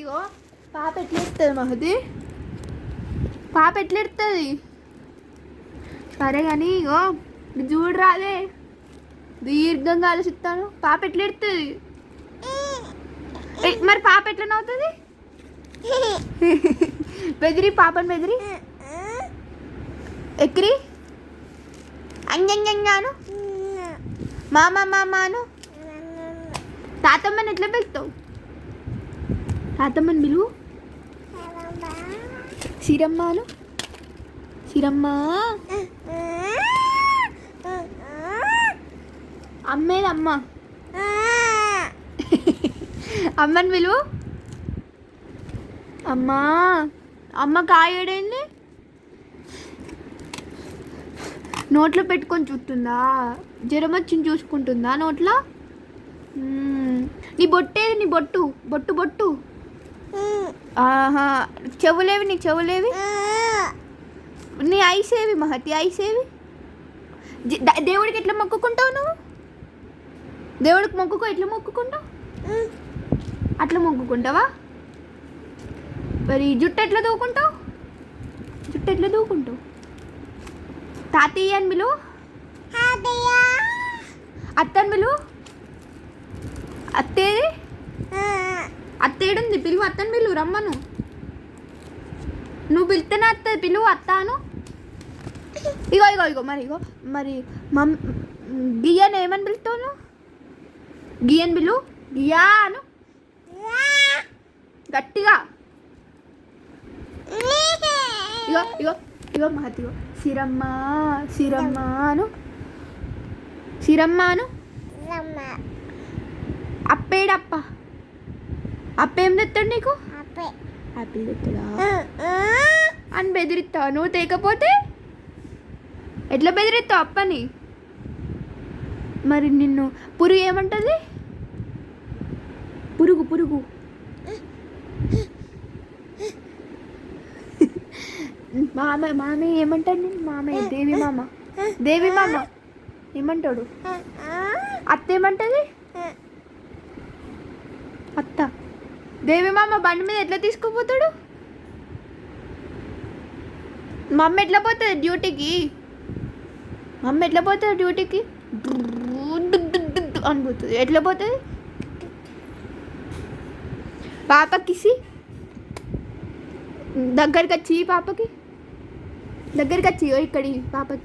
ఇగో పాప ఎట్లా ఎడుతుంది మహది, పాప ఎట్లా ఎడుతుంది? సరే కానీ ఇగో చూడు రాదే, దీర్ఘంగా ఆలోచిస్తాను. పాప ఎట్లా ఎడుతుంది? మరి పాప ఎట్లా నవ్వుతుంది? బెదిరి పాపని, బెదిరి ఎక్కిరి అంజంజాను మామ మామాను. తాతమ్మని ఎట్లా పిలుస్తావు? తాతమ్మని పిలువు. సిరమ్మను, సిరమ్మ. అమ్మేది అమ్మ, అమ్మని పిలువు. అమ్మా, అమ్మ కాయడేంది? నోట్లో పెట్టుకొని చూస్తుందా? జ్వరం వచ్చింది చూసుకుంటుందా నోట్లో? నీ బొట్టేది, నీ బొట్టు బొట్టు బొట్టు. ఆహా, చెవులేవి, నీ చెవులేవి, నీ ఐసేవి మహతి, ఐసేవి. దేవుడికి ఎట్లా మొక్కుకుంటావు నువ్వు? దేవుడికి మొక్కుకో, ఎట్లా మొక్కుకుంటావు? అట్లా మొక్కుకుంటావా? మరి జుట్టు ఎట్లా దూకుంటావు? జుట్టు ఎట్లా దూకుంటావు? తాతయ్య అని పిలువు. అత్తని పిలువు. అత్తేది? అత్తేడుంది, పిలువు. అత్తని పిలువు, రమ్మను. నువ్వు పిలిస్తేనే అత్తది, పిలువు అత్తాను. ఇగో ఇగో ఇగో మరి, ఇగో మరి గియ్యను ఏమని పిలుస్తావు నువ్వు? గియ్యను పిలువు. గియాను గట్టిగా. ఇగో ఇగో ఇగో మహతి, ఇగో సిరమ్మ, సిరమ్మను, సిరమ్మను. అప్పేడప్ప, అప్పేం తెస్తాడు నీకు? ఆపిల్ తెస్తాడా అని బెదిరిస్తావు. నువ్వు తేకపోతే ఎట్లా బెదిరిస్తావు అప్పని? మరి నిన్ను పురుగు ఏమంటుంది? పురుగు పురుగు. మామయ్య ఏమంటాడు? నేను మామయ్య, దేవి మామ, దేవి మామ ఏమంటాడు? అత్త ఏమంటుంది? అత్త. దేవి మామ బండి మీద ఎట్లా తీసుకుపోతాడు? మమ్మీ ఎట్లా పోతుంది డ్యూటీకి? మమ్మీ ఎట్లా పోతుంది డ్యూటీకి? అనిపోతుంది. ఎట్లా పోతుంది? పాపకిసి దగ్గరికి వచ్చి, పాపకి దగ్గరికి వచ్చి ఇక్కడి పాపకి